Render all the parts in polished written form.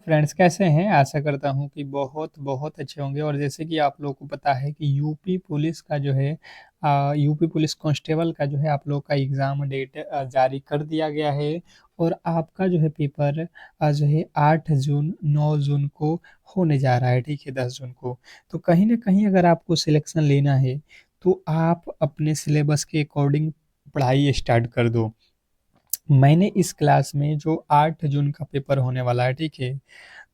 Friends कैसे हैं? आशा करता हूँ कि बहुत अच्छे होंगे और जैसे कि आप लोगों को पता है कि यूपी पुलिस का जो है यूपी पुलिस कांस्टेबल का जो है आप लोग का एग्ज़ाम डेट जारी कर दिया गया है और आपका जो है पेपर जो है 8 जून, 9 जून को होने जा रहा है, ठीक है? 10 जून को। तो कहीं न कहीं अगर आपको सिलेक्शन लेना है, तो आप अपने सिलेबस के अकॉर्डिंग पढ़ाई स्टार्ट कर दो। मैंने इस क्लास में जो 8 जून का पेपर होने वाला है, ठीक है?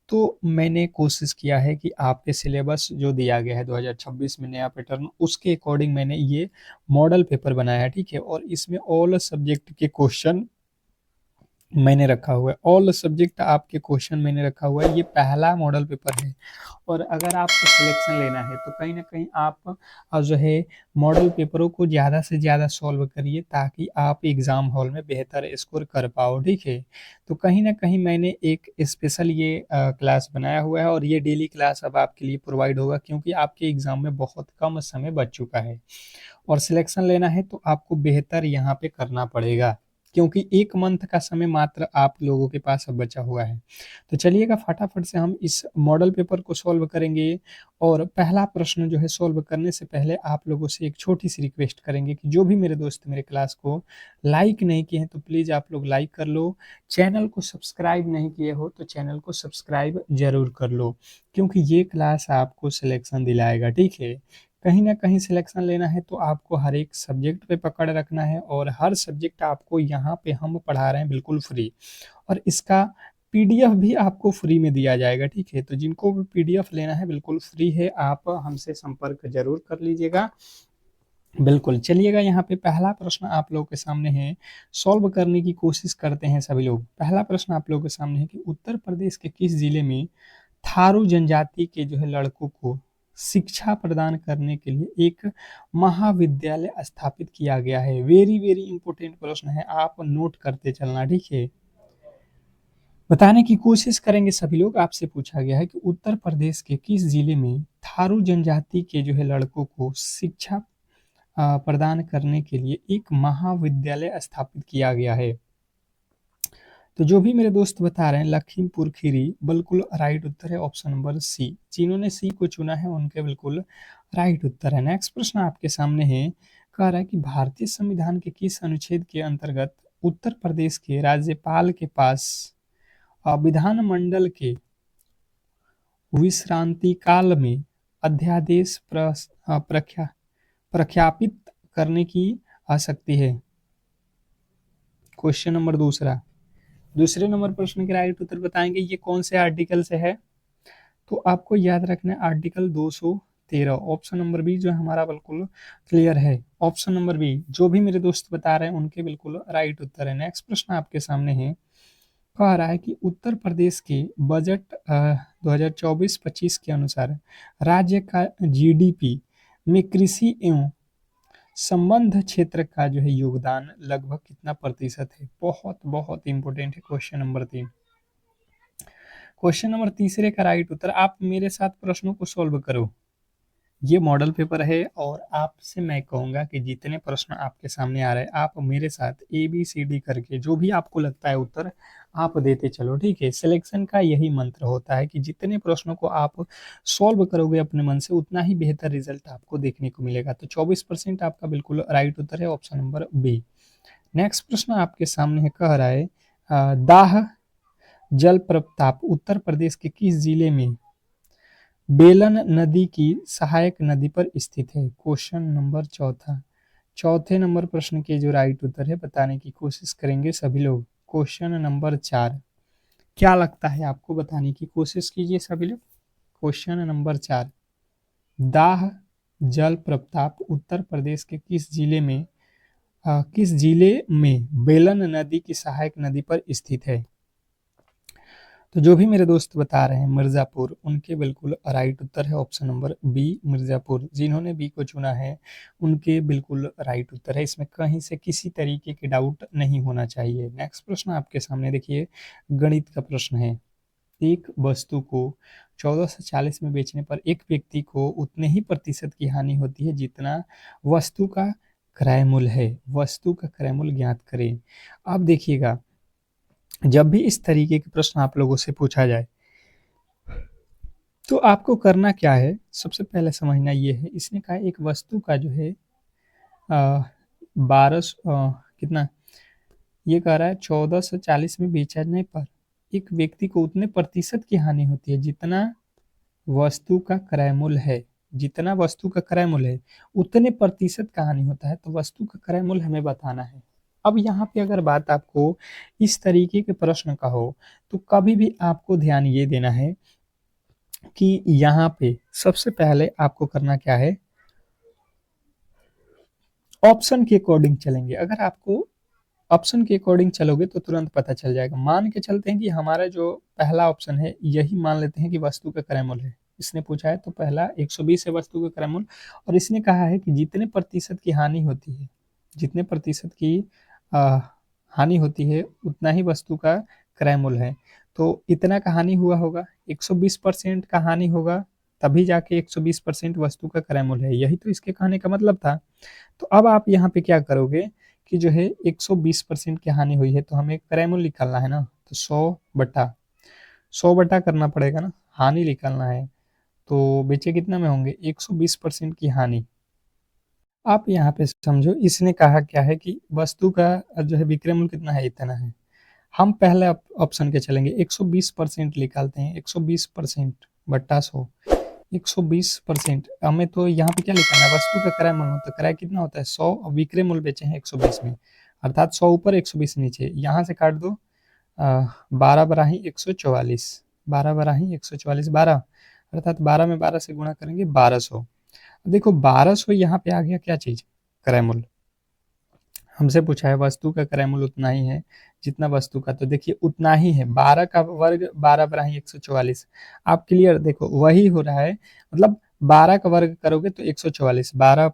तो मैंने कोशिश किया है कि आपके सिलेबस जो दिया गया है 2026 में नया पैटर्न, उसके अकॉर्डिंग मैंने ये मॉडल पेपर बनाया है, ठीक है? और इसमें ऑल सब्जेक्ट के क्वेश्चन मैंने रखा हुआ है, ऑल सब्जेक्ट आपके क्वेश्चन मैंने रखा हुआ है, ये पहला मॉडल पेपर है। और अगर आपको सिलेक्शन लेना है तो कहीं न कहीं आप जो है मॉडल पेपरों को ज़्यादा से ज़्यादा सॉल्व करिए ताकि आप एग्ज़ाम हॉल में बेहतर स्कोर कर पाओ, ठीक है? तो कहीं न कहीं मैंने एक स्पेशल ये क्लास बनाया हुआ है और ये डेली क्लास अब आपके लिए प्रोवाइड होगा क्योंकि आपके एग्ज़ाम में बहुत कम समय बच चुका है। और सिलेक्शन लेना है तो आपको बेहतर यहाँ पे करना पड़ेगा क्योंकि 1 मंथ का समय मात्र आप लोगों के पास अब बचा हुआ है। तो चलिएगा फटाफट से हम इस मॉडल पेपर को सॉल्व करेंगे और पहला प्रश्न जो है सॉल्व करने से पहले आप लोगों से एक छोटी-सी रिक्वेस्ट करेंगे कि जो भी मेरे दोस्त मेरे क्लास को लाइक नहीं किए हैं तो प्लीज़ आप लोग लाइक कर लो। चैनल को सब्सक्राइब नहीं किए हो तो चैनल को सब्सक्राइब ज़रूर कर लो क्योंकि ये क्लास आपको सिलेक्शन दिलाएगा, ठीक है? कहीं न कहीं सिलेक्शन लेना है तो आपको हर एक सब्जेक्ट पे पकड़ रखना है और हर सब्जेक्ट आपको यहाँ पे हम पढ़ा रहे हैं बिल्कुल फ्री और इसका पीडीएफ भी आपको फ्री में दिया जाएगा, ठीक है? तो जिनको भी पीडीएफ लेना है बिल्कुल फ्री है, आप हमसे संपर्क ज़रूर कर लीजिएगा। बिल्कुल, चलिएगा यहाँ पे पहला प्रश्न आप लोगों के सामने है, सॉल्व करने की कोशिश करते हैं सभी लोग। पहला प्रश्न आप लोगों के सामने है कि उत्तर प्रदेश के किस जिले में थारू जनजाति के जो है लड़कों को शिक्षा प्रदान करने के लिए एक महाविद्यालय स्थापित किया गया है? वेरी वेरी इंपॉर्टेंट प्रश्न है, आप नोट करते चलना, ठीक है? बताने की कोशिश करेंगे सभी लोग। आपसे पूछा गया है कि उत्तर प्रदेश के किस जिले में थारू जनजाति के जो है लड़कों को शिक्षा प्रदान करने के लिए एक महाविद्यालय स्थापित किया गया है? तो जो भी मेरे दोस्त बता रहे हैं लखीमपुर खीरी, बिल्कुल राइट उत्तर है ऑप्शन नंबर सी। जिन्होंने सी को चुना है उनके बिल्कुल राइट उत्तर है। नेक्स्ट प्रश्न आपके सामने है, कह रहा है कि भारतीय संविधान के किस अनुच्छेद के अंतर्गत उत्तर प्रदेश के राज्यपाल के पास विधानमंडल के विश्रांति काल में अध्यादेश प्रख्यापित करने की आ सकती है? क्वेश्चन नंबर दूसरा। दूसरे नंबर प्रश्न के राइट उत्तर बताएंगे ये कौन से आर्टिकल से है? तो आपको याद रखना है आर्टिकल 213। ऑप्शन नंबर बी जो है हमारा बिल्कुल क्लियर है। ऑप्शन नंबर बी जो भी मेरे दोस्त बता रहे हैं उनके बिल्कुल राइट उत्तर है। नेक्स्ट प्रश्न आपके सामने है, कह रहा है कि उत्तर प्रदेश के बजट 2024-25 के अनुसार राज्य का जीडीपी में कृषि एवं संबंध क्षेत्र का जो है योगदान लगभग कितना प्रतिशत है? बहुत इंपॉर्टेंट है क्वेश्चन नंबर 3। क्वेश्चन नंबर तीसरे का राइट उत्तर, आप मेरे साथ प्रश्नों को सॉल्व करो। ये मॉडल पेपर है और आपसे मैं कहूँगा कि जितने प्रश्न आपके सामने आ रहे हैं आप मेरे साथ ए बी सी डी करके जो भी आपको लगता है उत्तर आप देते चलो, ठीक है? सिलेक्शन का यही मंत्र होता है कि जितने प्रश्नों को आप सॉल्व करोगे अपने मन से उतना ही बेहतर रिजल्ट आपको देखने को मिलेगा। तो 24% आपका बिल्कुल राइट उत्तर है ऑप्शन नंबर बी। नेक्स्ट प्रश्न आपके सामने है, कह रहा है दाह जल प्रपात उत्तर प्रदेश के किस जिले में बेलन नदी की सहायक नदी पर स्थित है? क्वेश्चन नंबर चौथा। चौथे नंबर प्रश्न के जो राइट उत्तर है बताने की कोशिश करेंगे सभी लोग। क्वेश्चन नंबर 4, क्या लगता है आपको? बताने की कोशिश कीजिए सभी लोग। क्वेश्चन नंबर 4, दाह जल प्रपात उत्तर प्रदेश के किस जिले में बेलन नदी की सहायक नदी पर स्थित है? तो जो भी मेरे दोस्त बता रहे हैं मिर्ज़ापुर, उनके बिल्कुल राइट उत्तर है ऑप्शन नंबर बी मिर्ज़ापुर। जिन्होंने बी को चुना है उनके बिल्कुल राइट उत्तर है, इसमें कहीं से किसी तरीके की डाउट नहीं होना चाहिए। नेक्स्ट प्रश्न आपके सामने देखिए, गणित का प्रश्न है। एक वस्तु को 1440 में बेचने पर एक व्यक्ति को उतने ही प्रतिशत की हानि होती है जितना वस्तु का क्रय मूल्य है। वस्तु का क्रय मूल्य ज्ञात करें। अब देखिएगा, जब भी इस तरीके के प्रश्न आप लोगों से पूछा जाए तो आपको करना क्या है, सबसे पहले समझना ये है, इसने कहा एक वस्तु का जो है 1200 कितना, ये कह रहा है 1440 में बेचने पर एक व्यक्ति को उतने प्रतिशत की हानि होती है जितना वस्तु का क्रय मूल्य है। जितना वस्तु का क्रय मूल्य है उतने प्रतिशत का हानि होता है, तो वस्तु का क्रय मूल्य हमें बताना है। अब यहाँ पे अगर बात आपको इस तरीके के प्रश्न का हो तो कभी भी आपको ध्यान ये देना है कि यहाँ पे सबसे पहले आपको करना क्या है, ऑप्शन के अकॉर्डिंग चलेंगे। अगर आपको ऑप्शन के अकॉर्डिंग चलोगे तो तुरंत पता चल जाएगा। मान के चलते हैं कि हमारा जो पहला ऑप्शन है यही मान लेते हैं कि वस्तु का क्रय मूल्य है। इसने पूछा है तो पहला 120 है वस्तु का क्रय मूल्य, और इसने कहा है कि जितने प्रतिशत की हानि होती है, जितने प्रतिशत की आ, हानि होती है उतना ही वस्तु का क्रय मूल्य है। तो इतना का हानि हुआ होगा, 120% का हानि होगा, तभी जाके 120% वस्तु का क्रय मूल्य है। यही तो इसके कहने का मतलब था। तो अब आप यहाँ पे क्या करोगे कि जो है 120% की हानि हुई है तो हमें क्रय मूल्य निकालना है ना, तो 100 बटा करना पड़ेगा ना, हानि निकालना है। तो बेचे कितना में होंगे, 120% की हानि। आप यहाँ पे समझो, इसने कहा क्या है कि वस्तु का जो है विक्रय मूल्य कितना है, इतना है। हम पहले ऑप्शन के चलेंगे, 120% निकालते हैं, 120% बट्टा 100, 120%। हमें तो यहाँ पे क्या लिखना है, वस्तु का क्रय मूल्य, तो क्रय कितना होता है 100 और विक्रय मूल्य बेचे हैं 120 में, अर्थात 100 ऊपर 120 नीचे, यहाँ से काट दो 12 बराही 144, 12 बराही 144, 12, अर्थात 12 में 12 से गुणा करेंगे 1200। देखो 1200 यहाँ पे आ गया क्या चीज, क्रय मूल्य। हमसे पूछा है वस्तु का क्रय मूल्य उतना ही है जितना वस्तु का, तो देखिए उतना ही है, 12 का वर्ग 12 बराही 144। आप क्लियर देखो वही हो रहा है, मतलब 12 का वर्ग करोगे तो 144, 12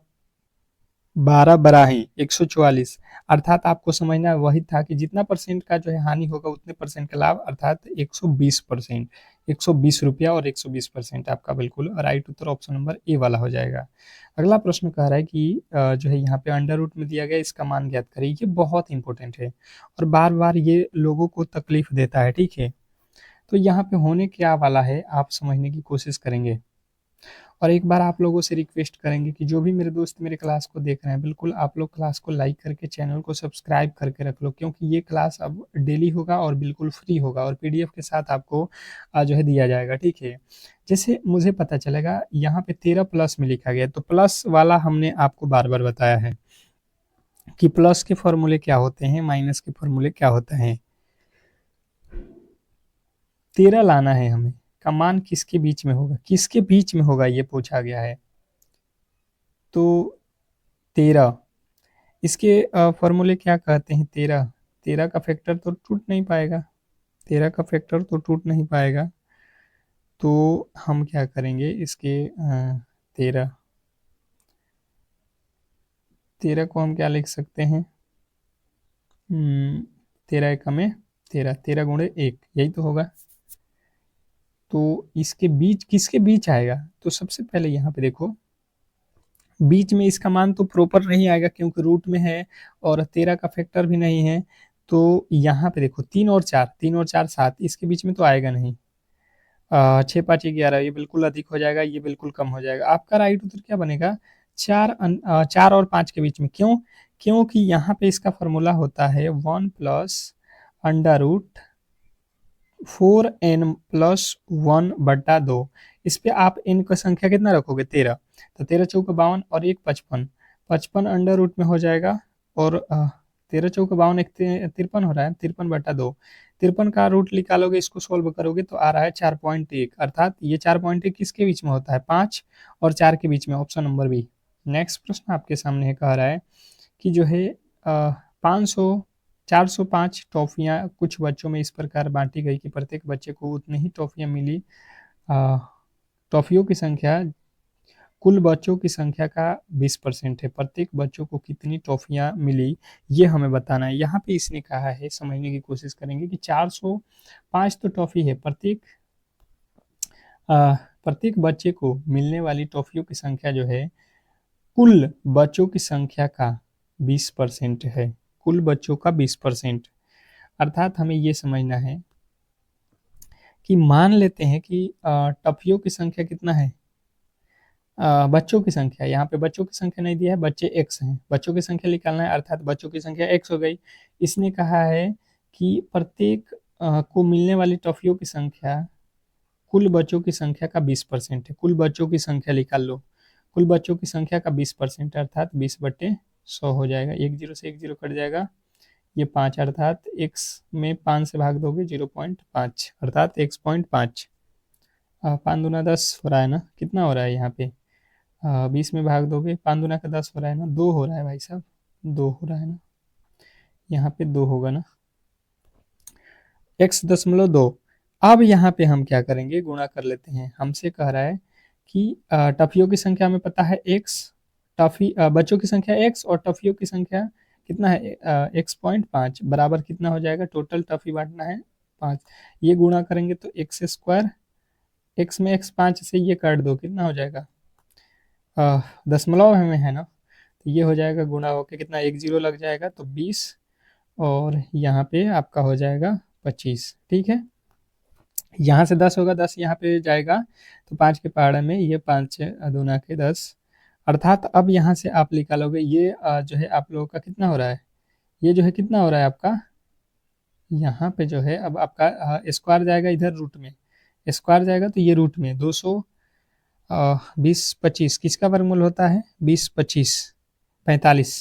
12 बराही 144, अर्थात आपको समझना वही था कि जितना परसेंट का जो है हानि होगा उतने परसेंट का लाभ, अर्थात 120%, 120 रुपया और 120% आपका बिल्कुल right Uttar option number A वाला हो जाएगा। अगला प्रश्न कह रहा है कि जो है यहाँ पे अंडर रूट में दिया गया इसका मान ज्ञात करिए। ये बहुत इंपॉर्टेंट है और बार बार ये लोगों को तकलीफ देता है, ठीक है। तो यहाँ पे होने क्या वाला है आप समझने की कोशिश करेंगे, और एक बार आप लोगों से रिक्वेस्ट करेंगे कि जो भी मेरे दोस्त मेरे क्लास को देख रहे हैं, बिल्कुल आप लोग क्लास को लाइक करके चैनल को सब्सक्राइब करके रख लो, क्योंकि ये क्लास अब डेली होगा और बिल्कुल फ्री होगा और पीडीएफ के साथ आपको जो है दिया जाएगा, ठीक है। जैसे मुझे पता चलेगा यहाँ पे 13 प्लस में लिखा गया, तो प्लस वाला हमने आपको बार बार बताया है कि प्लस के फॉर्मूले क्या होते हैं, माइनस के फॉर्मूले क्या होते हैं। 13 लाना है हमें, का मान किसके बीच में होगा, किसके बीच में होगा ये पूछा गया है। तो 13, इसके फॉर्मूले क्या कहते हैं, 13, 13 का फैक्टर तो टूट नहीं पाएगा, 13 का फैक्टर तो टूट नहीं पाएगा। तो हम क्या करेंगे इसके 13, 13 को हम क्या लिख सकते हैं, 13 एक में 13, 13 गुणे 1, यही तो होगा। तो इसके बीच किसके बीच आएगा, तो सबसे पहले यहाँ पे देखो बीच में इसका मान तो प्रॉपर नहीं आएगा क्योंकि रूट में है और 13 का फैक्टर भी नहीं है। तो यहाँ पे देखो 3 और 4, 3 और 4 7, इसके बीच में तो आएगा नहीं। 6 5 11, ये बिल्कुल अधिक हो जाएगा, ये बिल्कुल कम हो जाएगा। आपका राइट उत्तर क्या बनेगा, 4 और 5 के बीच में। क्यों, क्योंकि यहाँ पे इसका फॉर्मूला होता है 1 प्लस अंडर रूट 4n+1/2। इस पे आप n का संख्या कितना रखोगे, 13, तो 13 चौक 52 और 1 55, 55 अंडर रूट में हो जाएगा, और 13 चौक 52 एक 53 हो रहा है, 53/2, 53 का रूट निकालोगे, इसको सोल्व करोगे तो आ रहा है 4.1, अर्थात ये 4.1 किसके बीच में होता है, 5 और 4 के बीच में, ऑप्शन नंबर बी। नेक्स्ट प्रश्न आपके सामने है, कह रहा है कि जो है 500 405 टॉफियाँ कुछ बच्चों में इस प्रकार बांटी गई कि प्रत्येक बच्चे को उतनी ही टॉफियाँ मिली। टॉफियों की संख्या कुल बच्चों की संख्या का 20% है, प्रत्येक बच्चों को कितनी टॉफियाँ मिली ये हमें बताना है। यहाँ पे इसने कहा है, समझने की कोशिश करेंगे कि 405 तो टॉफी है, प्रत्येक बच्चे को मिलने वाली टॉफियों की संख्या जो है कुल बच्चों की संख्या का 20% है, कुल बच्चों का 20%, अर्थात हमें ये समझना है कि मान लेते हैं कि टफियों की संख्या कितना है, बच्चों की संख्या, यहाँ पे बच्चों की संख्या नहीं दिया है, बच्चे x हैं, बच्चों की संख्या निकालना है, अर्थात बच्चों की संख्या x हो गई। इसने कहा है कि प्रत्येक को मिलने वाली टॉफियों की संख्या कुल बच्चों की संख्या का 20% है। कुल बच्चों की संख्या निकाल लो, कुल बच्चों की संख्या का 20% अर्थात 20/100 हो जाएगा। एक जीरो से एक जीरो कट जाएगा, ये 5 अर्थात x में 5 से भाग दोगे 0.5 अर्थात x.5। 5 दूना 10 हो रहा है ना, कितना हो रहा है यहाँ पे, 20 में भाग दोगे, 5 दूना का 10 हो रहा है ना, 2 हो रहा है भाई साहब, 2 हो रहा है ना, यहाँ पे 2 होगा ना, x.2। अब यहाँ पे हम क्या करेंगे, गुणा कर लेते हैं। हमसे कह रहा है कि टफियों की संख्या हमें पता है x, बच्चों की संख्या x और टफियों की संख्या कितना है, x.5 बराबर कितना हो जाएगा, टोटल टफी बांटना है 5, ये गुणा करेंगे तो एक्स स्क्वायर, x में x 5 से ये काट दो, कितना हो जाएगा, दशमलव में है ना, तो ये हो जाएगा गुणा होके कितना, एक जीरो लग जाएगा तो 20, और यहाँ पे आपका हो जाएगा 25। ठीक है, यहाँ से 10 होगा, 10 यहाँ पे जाएगा तो 5 के पहाड़े में ये 5 दूना के 10, अर्थात अब यहाँ से आप निकालोगे ये जो है आप लोगों का कितना हो रहा है, ये जो है कितना हो रहा है आपका, यहाँ पे जो है अब आपका स्क्वायर जाएगा इधर रूट में, स्क्वायर जाएगा तो ये रूट में 200 20 25 किसका वर्गमूल होता है, 20 25 45,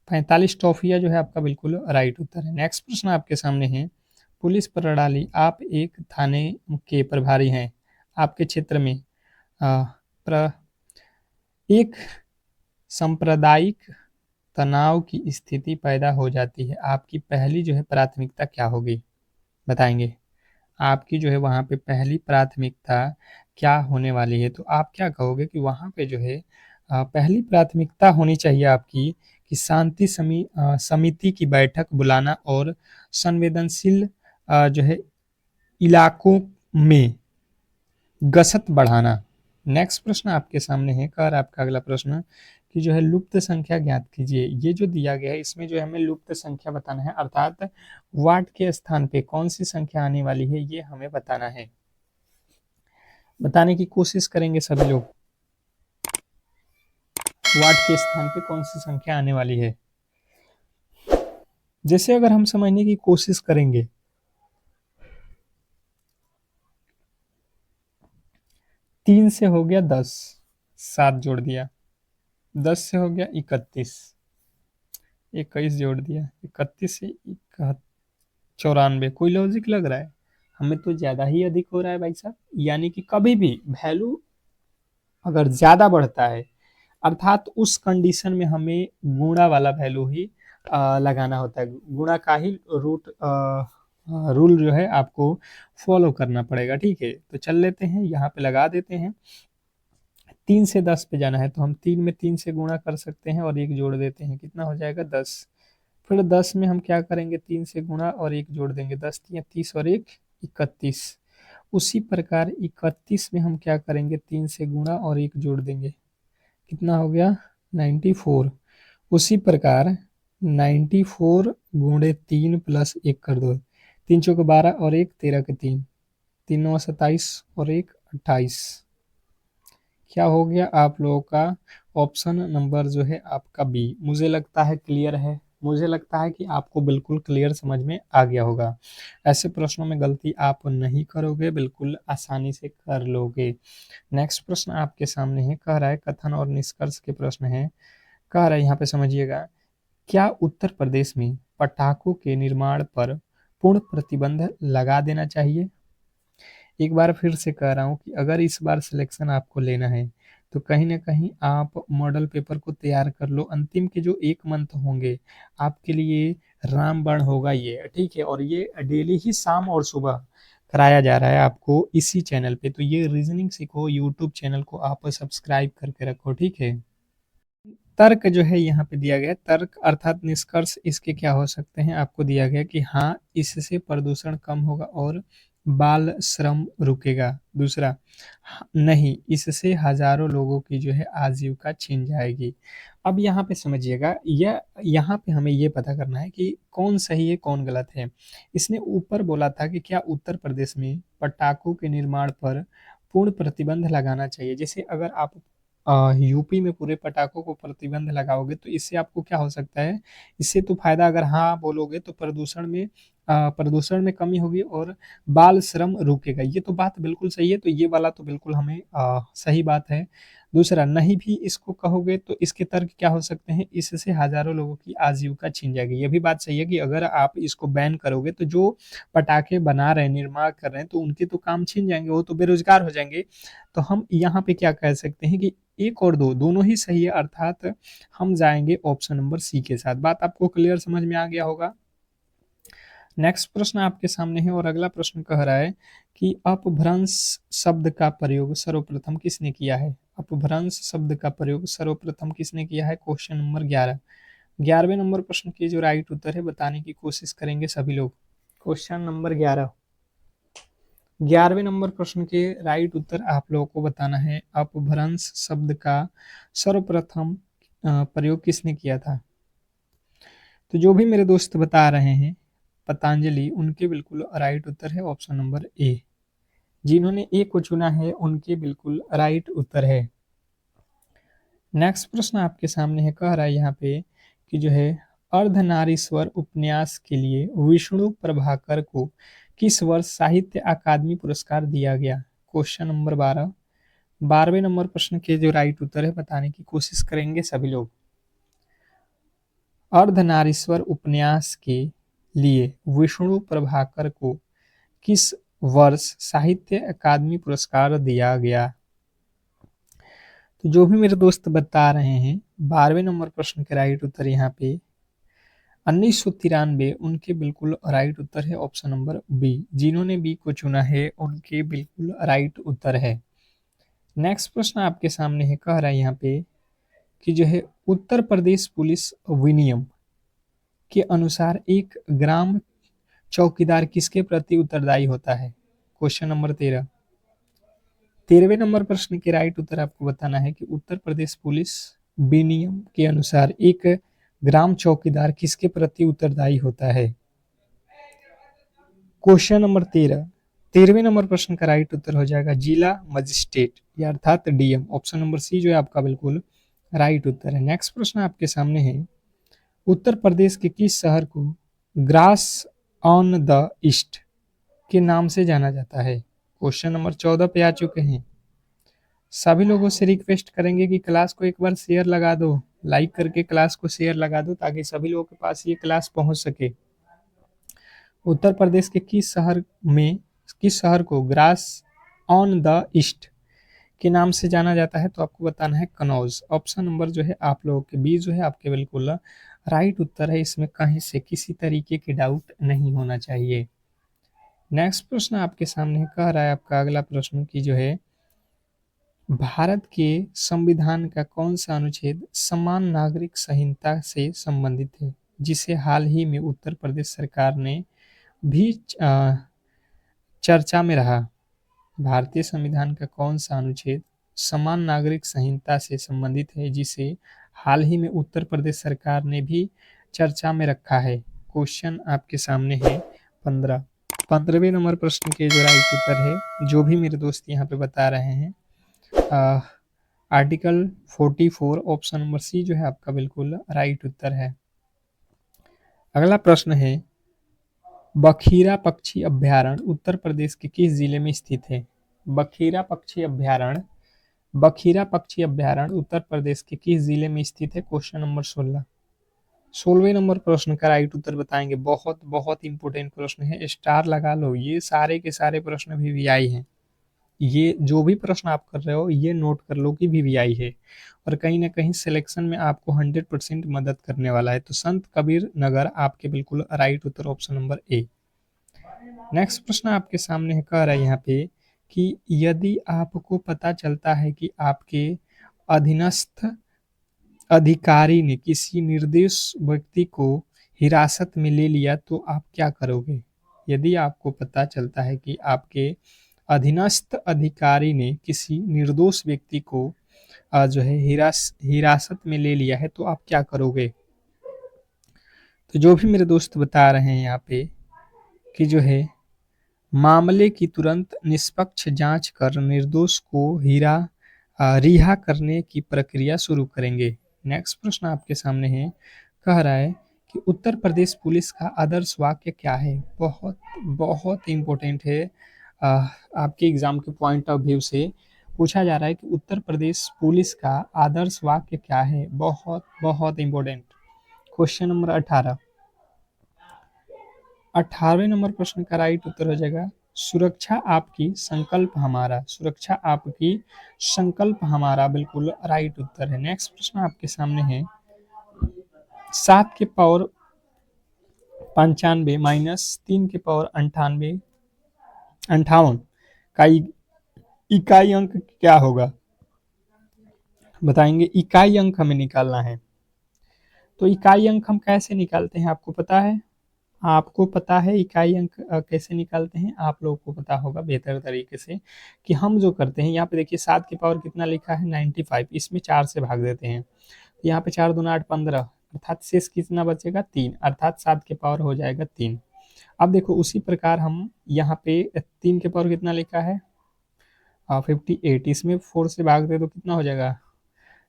45 टॉफिया जो है आपका बिल्कुल राइट उत्तर है। नेक्स्ट प्रश्न आपके सामने है, पुलिस प्रणाली, आप एक थाने के प्रभारी हैं, आपके क्षेत्र में प्र, एक सांप्रदायिक तनाव की स्थिति पैदा हो जाती है, आपकी पहली जो है प्राथमिकता क्या होगी, बताएंगे। आपकी जो है वहाँ पे पहली प्राथमिकता क्या होने वाली है, तो आप क्या कहोगे कि वहाँ पे जो है पहली प्राथमिकता होनी चाहिए आपकी कि शांति समिति की बैठक बुलाना और संवेदनशील जो है इलाकों में गश्त बढ़ाना। नेक्स्ट प्रश्न आपके सामने है, कर आपका अगला प्रश्न कि जो है लुप्त संख्या ज्ञात कीजिए। ये जो दिया गया है इसमें जो है हमें लुप्त संख्या बताना है, अर्थात वाट के स्थान पे कौन सी संख्या आने वाली है ये हमें बताना है। बताने की कोशिश करेंगे सभी लोग, वाट के स्थान पे कौन सी संख्या आने वाली है। जैसे अगर हम समझने की कोशिश करेंगे, 3 से हो गया 10, 7 जोड़ दिया, 10 से हो गया 31, 21 जोड़ दिया, 31 से 94, कोई लॉजिक लग रहा है, हमें तो ज्यादा ही अधिक हो रहा है भाई साहब। यानी कि कभी भी वैल्यू अगर ज्यादा बढ़ता है अर्थात उस कंडीशन में हमें गुणा वाला वैल्यू ही लगाना होता है, गुणा का ही रूल जो है आपको फॉलो करना पड़ेगा। ठीक है, तो चल लेते हैं, यहाँ पे लगा देते हैं। 3 से 10 पे जाना है तो हम 3 में 3 से गुणा कर सकते हैं और एक जोड़ देते हैं, कितना हो जाएगा 10। फिर 10 में हम क्या करेंगे, 3 से गुणा और एक जोड़ देंगे, 10 तिया 30 और एक 31। उसी प्रकार 31 में हम क्या करेंगे, 3 से गुणा और एक जोड़ देंगे, कितना हो गया 94। उसी प्रकार 94 गुणे 3 प्लस 1 कर दो, 3 चौके 12 और एक 13 के 3, 3 9 27 और एक 28। क्या हो गया आप लोगों का ऑप्शन नंबर जो है आपका बी। मुझे लगता है क्लियर है, मुझे लगता है कि आपको बिल्कुल क्लियर समझ में आ गया होगा। ऐसे प्रश्नों में गलती आप नहीं करोगे, बिल्कुल आसानी से कर लोगे। नेक्स्ट प्रश्न आपके सामने है, कह रहा है कथन और निष्कर्ष के प्रश्न है। कह रहा है यहाँ पे समझिएगा, क्या उत्तर प्रदेश में पटाखों के निर्माण पर पूर्ण प्रतिबंध लगा देना चाहिए। एक बार फिर से कह रहा हूँ कि अगर इस बार सिलेक्शन आपको लेना है तो कहीं ना कहीं आप मॉडल पेपर को तैयार कर लो। अंतिम के जो 1 मंथ होंगे आपके लिए रामबाण होगा ये, ठीक है, और ये डेली ही शाम और सुबह कराया जा रहा है आपको इसी चैनल पे। तो ये रीजनिंग सीखो यूट्यूब चैनल को आप सब्सक्राइब करके रखो, ठीक है। तर्क जो है यहाँ पे दिया गया, तर्क अर्थात निष्कर्ष इसके क्या हो सकते हैं, आपको दिया गया कि हाँ इससे प्रदूषण कम होगा और बाल श्रम रुकेगा। दूसरा, नहीं इससे हजारों लोगों की जो है आजीविका छिन जाएगी। अब यहाँ पे समझिएगा, यह यहाँ पे हमें ये पता करना है कि कौन सही है कौन गलत है। इसने ऊपर बोला था कि क्या उत्तर प्रदेश में पटाखों के निर्माण पर पूर्ण प्रतिबंध लगाना चाहिए। जैसे अगर आप यूपी में पूरे पटाखों को प्रतिबंध लगाओगे तो इससे आपको क्या हो सकता है, इससे तो फायदा अगर हाँ बोलोगे तो प्रदूषण में कमी होगी और बाल श्रम रुकेगा। ये तो बात बिल्कुल सही है, तो ये वाला तो बिल्कुल हमें सही बात है। दूसरा, नहीं भी इसको कहोगे तो इसके तर्क क्या हो सकते हैं, इससे हजारों लोगों की आजीविका छीन जाएगी। ये भी बात सही है कि अगर आप इसको बैन करोगे तो जो पटाखे बना रहे हैं, निर्माण कर रहे हैं, तो उनके तो काम छीन जाएंगे, वो तो बेरोजगार हो जाएंगे। तो हम यहाँ पे क्या कह सकते हैं कि एक और दो दोनों ही सही है, अर्थात हम जाएंगे ऑप्शन नंबर सी के साथ। बात आपको क्लियर समझ में आ गया होगा। नेक्स्ट प्रश्न आपके सामने है और अगला प्रश्न कह रहा है कि अपभ्रंश शब्द का प्रयोग सर्वप्रथम किसने किया है। अपभ्रंश शब्द का प्रयोग सर्वप्रथम किसने किया है। Question number 11। 11वें नंबर प्रश्न के जो राइट उत्तर है बताने की कोशिश करेंगे सभी लोग। क्वेश्चन नंबर 11, 11वें नंबर प्रश्न के राइट उत्तर आप लोगों को बताना है। अपभ्रंश शब्द का सर्वप्रथम प्रयोग किसने किया था। तो जो भी मेरे दोस्त बता रहे हैं पतंजलि, उनके बिल्कुल राइट उत्तर है ऑप्शन नंबर ए। जिन्होंने ए को चुना है उनके बिल्कुल राइट उत्तर है। नेक्स्ट प्रश्न आपके सामने है, कह रहा है यहाँ पे कि जो है अर्धनारीश्वर उपन्यास के लिए विष्णु प्रभाकर को किस वर्ष साहित्य अकादमी पुरस्कार दिया गया। क्वेश्चन नंबर 12, 12वें नंबर प्रश्न के जो राइट उत्तर है बताने की कोशिश करेंगे सभी लोग। अर्धनारीश्वर उपन्यास के लिए विष्णु प्रभाकर को किस वर्ष साहित्य अकादमी पुरस्कार दिया गया। तो जो भी मेरे दोस्त बता रहे हैं 12वें नंबर प्रश्न के राइट उत्तर यहाँ पे 1993, उनके बिल्कुल राइट उत्तर है ऑप्शन नंबर बी। जिन्होंने बी को चुना है उनके बिल्कुल राइट उत्तर है। नेक्स्ट प्रश्न आपके सामने है, कह रहा है यहाँ पे कि जो है उत्तर प्रदेश पुलिस विनियम के अनुसार एक ग्राम चौकीदार किसके प्रति उत्तरदायी होता है। क्वेश्चन नंबर 13, 13वें नंबर प्रश्न के राइट उत्तर आपको बताना है कि उत्तर प्रदेश पुलिस विनियम के अनुसार एक ग्राम चौकीदार किसके प्रति उत्तरदायी होता है। क्वेश्चन नंबर 13, 13वें नंबर प्रश्न का राइट उत्तर हो जाएगा जिला मजिस्ट्रेट या अर्थात डीएम। ऑप्शन नंबर सी जो है आपका बिल्कुल राइट उत्तर है। नेक्स्ट प्रश्न आपके सामने है, उत्तर प्रदेश के किस शहर को ग्रास ऑन द ईस्ट के नाम से जाना जाता है। क्वेश्चन नंबर 14 पे आ चुके हैं। सभी लोगों से रिक्वेस्ट करेंगे कि क्लास को एक बार शेयर लगा दो, लाइक करके क्लास को शेयर लगा दो ताकि सभी लोगों के पास ये क्लास पहुंच सके। उत्तर प्रदेश के किस शहर को ग्रास ऑन द ईस्ट के नाम से जाना जाता है, तो आपको बताना है कनौज। ऑप्शन नंबर जो है आप लोगों के बी जो है आपके बिल्कुल राइट उत्तर है। इसमें कहीं से किसी तरीके की डाउट नहीं होना चाहिए। नेक्स्ट प्रश्न आपके सामने कह रहा है आपका अगला प्रश्न की जो है भारत के संविधान का कौन सा अनुच्छेद समान नागरिक संहिता से संबंधित है, जिसे हाल ही में उत्तर प्रदेश सरकार ने भी चर्चा में रहा। भारतीय संविधान का कौन सा अनुच्छेद समान नागरिक संहिता से संबंधित है, जिसे हाल ही में उत्तर प्रदेश सरकार ने भी चर्चा में रखा है। क्वेश्चन आपके सामने है 15, 15वें नंबर प्रश्न के जो राइट उत्तर है, जो भी मेरे दोस्त यहाँ पे बता रहे हैं आर्टिकल 44 ऑप्शन नंबर सी जो है आपका बिल्कुल राइट उत्तर है। अगला प्रश्न है, बखीरा पक्षी अभ्यारण्य उत्तर प्रदेश के किस जिले में स्थित है। बखीरा पक्षी अभ्यारण्य उत्तर प्रदेश के किस जिले में स्थित है। क्वेश्चन नंबर 16, 16वें नंबर प्रश्न का राइट उत्तर बताएंगे। बहुत बहुत इंपोर्टेंट प्रश्न है, स्टार लगा लो। ये सारे के सारे प्रश्न वीवीआई हैं। ये जो भी प्रश्न आप कर रहे हो ये नोट कर लो कि वीवीआई है और कहीं ना कहीं सिलेक्शन में आपको 100% मदद करने वाला है। तो संत कबीर नगर आपके बिल्कुल right Uttar option number A. Next प्रश्न आपके सामने है, कह रहा है यहाँ पे कि यदि आपको पता चलता है कि आपके अधीनस्थ अधिकारी ने किसी निर्दोष व्यक्ति को हिरासत में ले लिया तो आप क्या करोगे। यदि आपको पता चलता है कि आपके अधीनस्थ अधिकारी ने किसी निर्दोष व्यक्ति को जो है हिरासत में ले लिया है, तो आप क्या करोगे? तो जो भी मेरे दोस्त बता रहे हैं यहाँ पे कि जो है मामले की तुरंत निष्पक्ष जांच कर निर्दोष को रिहा करने की प्रक्रिया शुरू करेंगे। नेक्स्ट प्रश्न आपके सामने है, कह रहा है कि उत्तर प्रदेश पुलिस का आदर्श वाक्य क्या है? बहुत बहुत इम्पोर्टेंट है। अ, आपके एग्जाम के पॉइंट ऑफ व्यू से पूछा जा रहा है कि उत्तर प्रदेश पुलिस का आदर्श वाक्य क्या है? बहुत बहुत इम्पोर्टेंट। Question number 18। 18वें नंबर प्रश्न का राइट उत्तर हो जाएगा सुरक्षा आपकी संकल्प हमारा। सुरक्षा आपकी संकल्प हमारा बिल्कुल राइट उत्तर है। नेक्स्ट प्रश्न आपके सामने है, 7 के पावर 95 माइनस 3 के पावर 58 का इकाई अंक क्या होगा? बताएंगे। इकाई अंक हमें निकालना है। तो इकाई अंक हम कैसे निकालते हैं, आपको पता है? आपको पता है इकाई अंक कैसे निकालते हैं? आप लोगों को पता होगा बेहतर तरीके से कि हम जो करते हैं, यहाँ पे देखिए 7 की पावर कितना लिखा है 95, इसमें 4 से भाग देते हैं। तो यहाँ पे 4 दूना 8 15, अर्थात शेष कितना बचेगा 3, अर्थात 7 के पावर हो जाएगा 3। अब देखो उसी प्रकार हम यहाँ पे 3 के पावर कितना लिखा है 58, इसमें 4 से भाग दे तो कितना हो जाएगा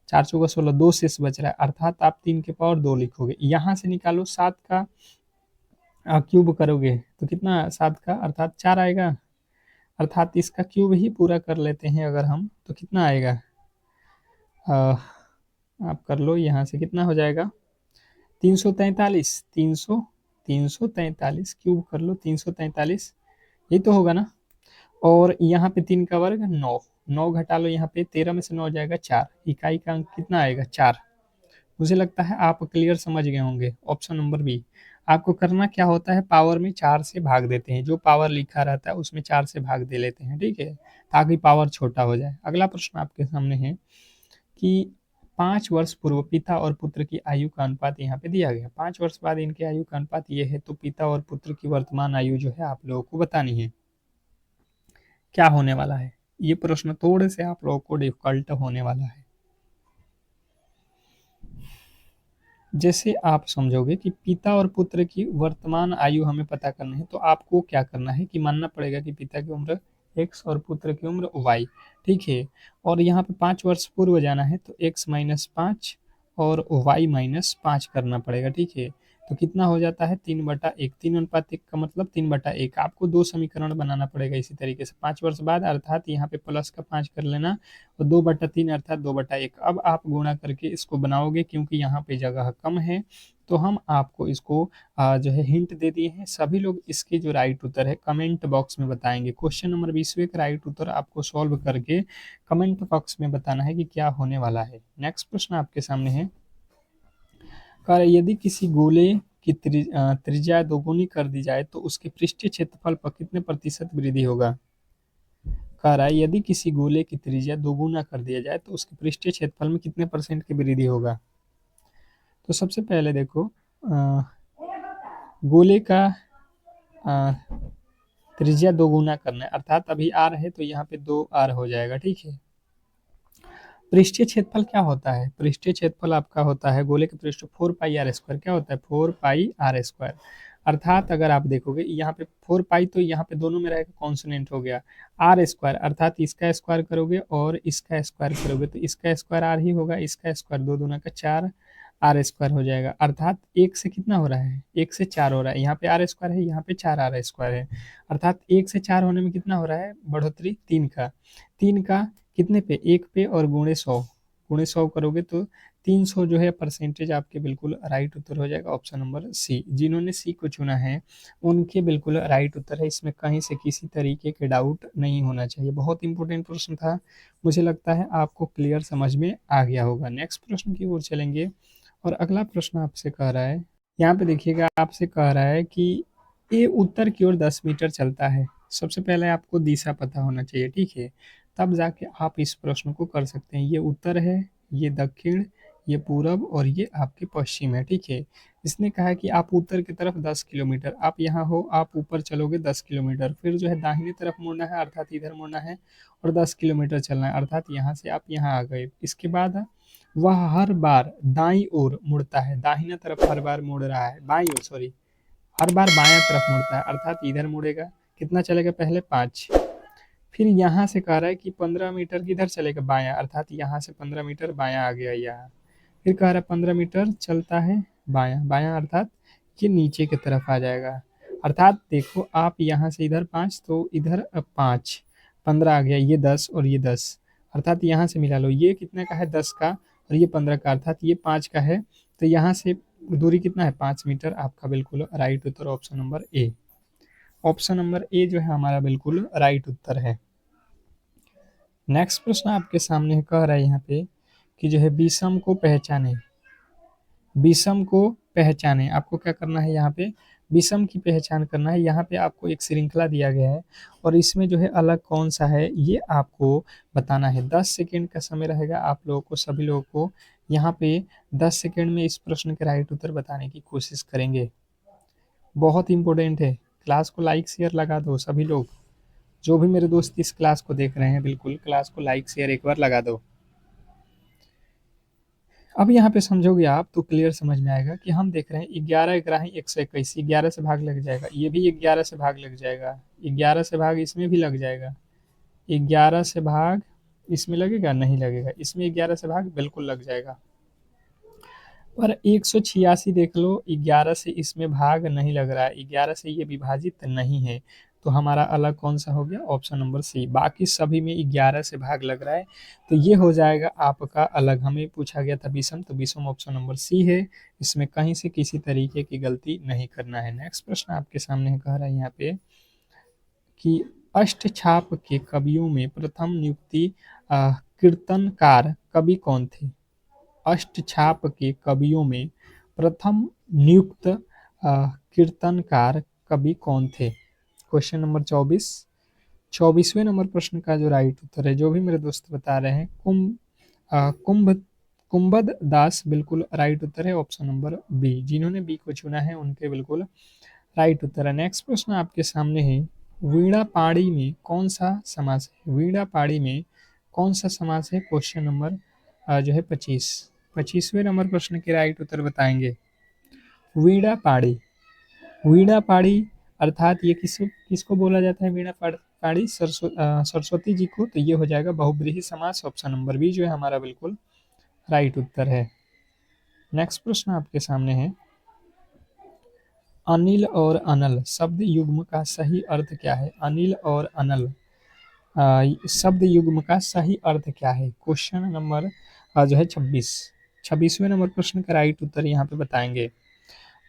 4 चौका 16, 2 शेष बच रहा है, अर्थात आप 3 के पावर 2 लिखोगे। यहाँ से निकालो 7 का क्यूब करोगे तो कितना 7 का अर्थात 4 आएगा, अर्थात इसका क्यूब ही पूरा कर लेते हैं अगर हम, तो कितना आएगा आप कर लो, यहाँ से कितना हो जाएगा 343। 343 क्यूब कर लो 343, ये तो होगा ना। और यहाँ पे 3 का वर्ग 9, 9 घटा लो यहाँ पे 13 में से 9 हो जाएगा 4, इकाई का अंक कितना आएगा 4। मुझे लगता है आप क्लियर समझ गए होंगे। Option number b. आपको करना क्या होता है, पावर में 4 से भाग देते हैं, जो पावर लिखा रहता है उसमें 4 से भाग दे लेते हैं, ठीक है, ताकि पावर छोटा हो जाए। अगला प्रश्न आपके सामने है कि 5 वर्ष पूर्व पिता और पुत्र की आयु का अनुपात यहाँ पे दिया गया। 5 वर्ष बाद इनके आयु का अनुपात ये है, तो पिता और पुत्र की वर्तमान आयु जो है आप लोगों को बतानी है। क्या होने वाला है? ये प्रश्न थोड़े से आप लोगों को डिफिकल्ट होने वाला है। जैसे आप समझोगे कि पिता और पुत्र की वर्तमान आयु हमें पता करना है, तो आपको क्या करना है कि मानना पड़ेगा कि पिता की उम्र x और पुत्र की उम्र y, ठीक है। और यहाँ पे 5 वर्ष पूर्व जाना है, तो x माइनस 5 और y माइनस 5 करना पड़ेगा, ठीक है। तो कितना हो जाता है 3/1, 3:1 का मतलब 3/1। आपको 2 समीकरण बनाना पड़ेगा इसी तरीके से 5 वर्ष बाद, अर्थात यहाँ पे प्लस का 5 कर लेना और 2/3 अर्थात 2/1। अब आप गुणा करके इसको बनाओगे, क्योंकि यहाँ पे जगह कम है तो हम आपको इसको जो है हिंट दे दिए हैं। सभी लोग इसके जो राइट उत्तर है कमेंट बॉक्स में बताएंगे। क्वेश्चन नंबर 20वें का राइट उत्तर आपको सॉल्व करके कमेंट बॉक्स में बताना है कि क्या होने वाला है। नेक्स्ट प्रश्न आपके सामने है, यदि किसी गोले की त्रिज्या दोगुनी कर दी जाए तो उसके पृष्ठीय क्षेत्रफल पर कितने प्रतिशत वृद्धि होगा? कह रहा है यदि किसी गोले की त्रिज्या दोगुना कर दिया जाए तो उसके पृष्ठीय क्षेत्रफल में कितने परसेंट की वृद्धि होगा? तो सबसे पहले देखो गोले का त्रिज्या दोगुना करना है, अर्थात अभी आर है तो यहाँ पे 2r हो जाएगा, ठीक है। पृष्ठीय क्षेत्रफल क्या होता है? पृष्ठीय क्षेत्रफल आपका होता है गोले के पृष्ठ 4πr²। क्या होता है 4πr², अर्थात अगर आप देखोगे यहाँ पे 4π तो यहाँ पे दोनों में रहेगा कॉन्सोनेंट हो गया, r², अर्थात इसका स्क्वायर करोगे और इसका स्क्वायर करोगे तो इसका स्क्वायर r ही होगा, इसका स्क्वायर 2 दूना का 4 r² हो जाएगा, अर्थात 1 से कितना हो रहा है 1 से 4 हो रहा है, यहाँ पे r² है यहाँ पे 4r² है, अर्थात 1 से 4 होने में कितना हो रहा है बढ़ोतरी 3 का। 3 का कितने पे 1 पे और गुणे 100 करोगे तो 300 जो है परसेंटेज आपके बिल्कुल राइट उत्तर हो जाएगा। Option number C. जिन्होंने सी को चुना है उनके बिल्कुल राइट उत्तर है, इसमें कहीं से किसी तरीके के डाउट नहीं होना चाहिए। बहुत इंपॉर्टेंट प्रश्न था, मुझे लगता है आपको क्लियर समझ में आ गया होगा। नेक्स्ट प्रश्न की ओर चलेंगे और अगला प्रश्न आपसे कह रहा है, यहाँ पे देखिएगा आपसे कह रहा है कि ये उत्तर की ओर 10 मीटर चलता है। सबसे पहले आपको दिशा पता होना चाहिए, ठीक है, तब जाके आप इस प्रश्न को कर सकते हैं। ये उत्तर है, ये दक्षिण, ये पूरब और ये आपके पश्चिम है, ठीक है। इसने कहा है कि आप उत्तर की तरफ 10 किलोमीटर, आप यहाँ हो, आप ऊपर चलोगे 10 किलोमीटर, फिर जो है दाहिनी तरफ मुड़ना है अर्थात इधर मुड़ना है और 10 किलोमीटर चलना है अर्थात यहाँ से आप यहाँ आ गए। इसके बाद वह हर बार दाईं ओर मुड़ता है, दाहिना तरफ हर बार मुड़ रहा है, बाईं ओर सॉरी, हर बार बायां तरफ मुड़ता है अर्थात इधर मुड़ेगा। कितना चलेगा, पहले 5, फिर यहाँ से कह रहा है कि 15 मीटर किधर चलेगा, बायां, अर्थात यहाँ से 15 मीटर बायां आ गया यहाँ। फिर कह रहा है 15 मीटर चलता है बायां, बायां अर्थात ये नीचे की तरफ आ जाएगा। अर्थात देखो आप यहाँ से इधर 5 तो इधर 5, 15 आ गया, ये 10 और ये 10, अर्थात यहाँ से मिला लो, ये कितने का है 10 का और ये 15 का, अर्थात ये 5 का है। तो यहाँ से दूरी कितना है, 5 मीटर। आपका बिल्कुल right Uttar option number A. Option number A जो है हमारा बिल्कुल राइट उत्तर है। नेक्स्ट प्रश्न आपके सामने कह रहा है यहाँ पे कि जो है विषम को पहचाने, विषम को पहचाने। आपको क्या करना है, यहाँ पे विषम की पहचान करना है। यहाँ पे आपको एक श्रृंखला दिया गया है और इसमें जो है अलग कौन सा है ये आपको बताना है। 10 सेकेंड का समय रहेगा आप लोगों को, सभी लोगों को यहाँ पे 10 सेकेंड में इस प्रश्न के राइट उत्तर बताने की कोशिश करेंगे। बहुत इंपॉर्टेंट है, क्लास को लाइक शेयर लगा दो सभी लोग, जो भी मेरे दोस्त इस क्लास को देख रहे हैं बिल्कुल क्लास को लाइक शेयर एक बार लगा दो। अब यहाँ पे समझोगे आप तो क्लियर समझ में आएगा कि हम देख रहे हैं 11 ग्राही 121, 11 से भाग लग जाएगा, ये भी 11 से भाग लग जाएगा, 11 से भाग इसमें भी लग जाएगा, 11 से भाग इसमें लगेगा, नहीं लगेगा, इसमें 11 से भाग बिल्कुल लग जाएगा। पर 186 देख लो, 11 से इसमें भाग नहीं लग रहा है, 11 से ये विभाजित नहीं है, तो हमारा अलग कौन सा हो गया, ऑप्शन नंबर सी। बाकी सभी में 11 से भाग लग रहा है तो ये हो जाएगा आपका अलग। हमें पूछा गया था विषम, तो विषम ऑप्शन नंबर सी है, इसमें कहीं से किसी तरीके की गलती नहीं करना है। नेक्स्ट प्रश्न आपके सामने कह रहा है यहाँ पे कि अष्टछाप के कवियों में प्रथम नियुक्ति कीर्तनकार कवि कौन थे। अष्टछाप के कवियों में प्रथम नियुक्त कीर्तनकार कवि कौन थे। क्वेश्चन नंबर 24, 24वें नंबर प्रश्न का जो राइट उत्तर है, जो भी मेरे दोस्त बता रहे हैं, कुंभद दास बिल्कुल राइट उत्तर है, ऑप्शन नंबर बी। जिन्होंने बी को चुना है उनके बिल्कुल राइट उत्तर है। नेक्स्ट प्रश्न आपके सामने है, वीणा पाड़ी में कौन सा समास है, वीणा पाड़ी में कौन सा समास है। क्वेश्चन नंबर जो है 25वें नंबर प्रश्न के राइट उत्तर बताएंगे। वीणा पाड़ी, वीणा पाड़ी अर्थात ये किसको बोला जाता है, वीणा पाड़ी सरस्वती जी को, तो ये हो जाएगा बहुब्रीहि समास, ऑप्शन नंबर बी जो है हमारा बिल्कुल राइट उत्तर है। नेक्स्ट प्रश्न आपके सामने है, अनिल और अनल शब्द युग्म का सही अर्थ क्या है। अनिल और अनल शब्द युग्म का सही अर्थ क्या है। क्वेश्चन नंबर जो है 26वें नंबर प्रश्न का राइट उत्तर यहाँ पे बताएंगे।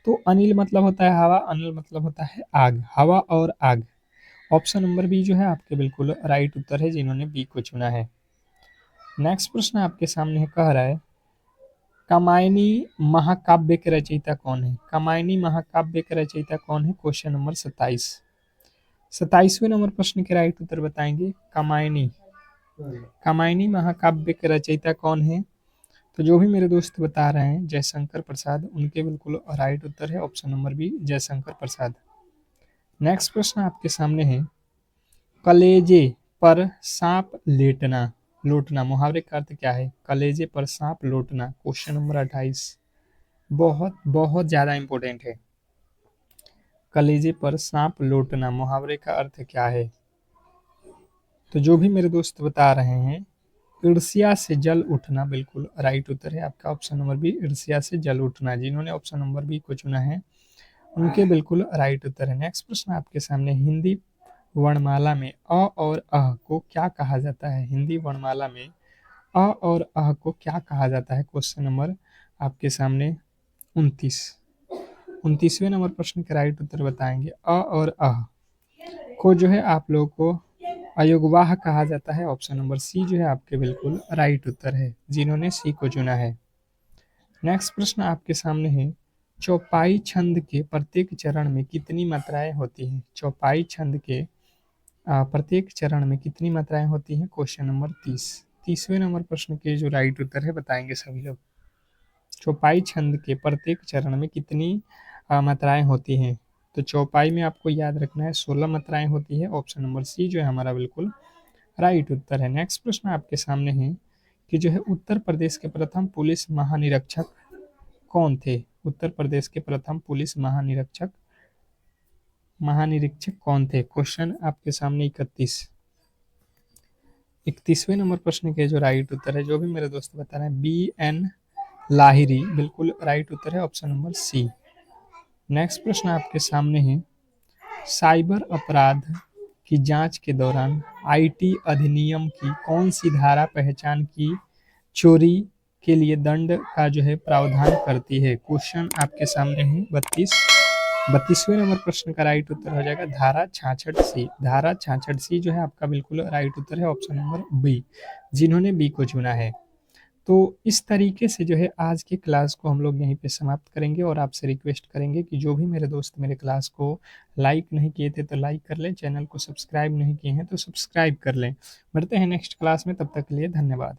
तो अनिल मतलब होता है हवा, अनल मतलब होता है आग, हवा और आग। ऑप्शन नंबर बी जो है आपके बिल्कुल राइट उत्तर है, जिन्होंने बी को चुना है। नेक्स्ट प्रश्न आपके सामने कह रहा है, कामायनी महाकाव्य के रचयिता कौन है। कामायनी महाकाव्य के रचयिता कौन है। क्वेश्चन नंबर 27वें नंबर प्रश्न के राइट उत्तर बताएंगे। कामायनी महाकाव्य के रचयिता कौन है, तो जो भी मेरे दोस्त बता रहे हैं जयशंकर प्रसाद, उनके बिल्कुल राइट उत्तर है, option number B Jaishankar Prasad. Next प्रश्न आपके सामने है, कलेजे पर सांप लेटना लोटना मुहावरे का अर्थ क्या है। कलेजे पर सांप लोटना, क्वेश्चन नंबर 28, बहुत बहुत ज्यादा इंपॉर्टेंट है। कलेजे पर सांप लोटना मुहावरे का अर्थ क्या है, तो जो भी मेरे दोस्त बता रहे हैं, ईर्ष्या से जल उठना बिल्कुल राइट उत्तर है आपका, ऑप्शन नंबर बी ईर्ष्या से जल उठना। जिन्होंने ऑप्शन नंबर बी को चुना है उनके बिल्कुल राइट उत्तर है। नेक्स्ट प्रश्न आपके सामने, हिंदी वर्णमाला में अ और अह को क्या कहा जाता है। हिंदी वर्णमाला में अ और अह को क्या कहा जाता है। क्वेश्चन नंबर आपके सामने 29वें नंबर प्रश्न के राइट उत्तर बताएंगे। अ और अह को जो है आप लोगों को अयोगवाह कहा जाता है, ऑप्शन नंबर सी जो है आपके बिल्कुल राइट उत्तर है, जिन्होंने सी को चुना है। नेक्स्ट प्रश्न आपके सामने है, चौपाई छंद के प्रत्येक चरण में कितनी मात्राएं होती हैं। चौपाई छंद के प्रत्येक चरण में कितनी मात्राएं होती हैं। क्वेश्चन नंबर 30वें नंबर प्रश्न के जो राइट उत्तर है बताएंगे सभी लोग। चौपाई छंद के प्रत्येक चरण में कितनी मात्राएं होती हैं? तो चौपाई में आपको याद रखना है 16 मात्राएं होती है। ऑप्शन नंबर सी जो है हमारा बिल्कुल राइट उत्तर है। नेक्स्ट प्रश्न आपके सामने है कि जो है उत्तर प्रदेश के प्रथम पुलिस महानिरीक्षक कौन थे? उत्तर प्रदेश के प्रथम पुलिस महानिरीक्षक कौन थे? क्वेश्चन आपके सामने 31वें नंबर प्रश्न के जो राइट उत्तर है, जो भी मेरे दोस्त बता रहे हैं, BN लाहिरी बिल्कुल राइट उत्तर है, ऑप्शन नंबर सी। नेक्स्ट प्रश्न आपके सामने है, साइबर अपराध की जांच के दौरान IT अधिनियम की कौन सी धारा पहचान की चोरी के लिए दंड का जो है प्रावधान करती है? क्वेश्चन आपके सामने है 32वें नंबर प्रश्न का राइट उत्तर हो जाएगा धारा 66C। धारा 66C जो है आपका बिल्कुल राइट उत्तर है, ऑप्शन नंबर बी, जिन्होंने बी को चुना है। तो इस तरीके से जो है आज की क्लास को हम लोग यहीं पे समाप्त करेंगे और आपसे रिक्वेस्ट करेंगे कि जो भी मेरे दोस्त मेरे क्लास को लाइक नहीं किए थे तो लाइक कर लें, चैनल को सब्सक्राइब नहीं किए हैं तो सब्सक्राइब कर लें। मिलते हैं नेक्स्ट क्लास में, तब तक के लिए धन्यवाद।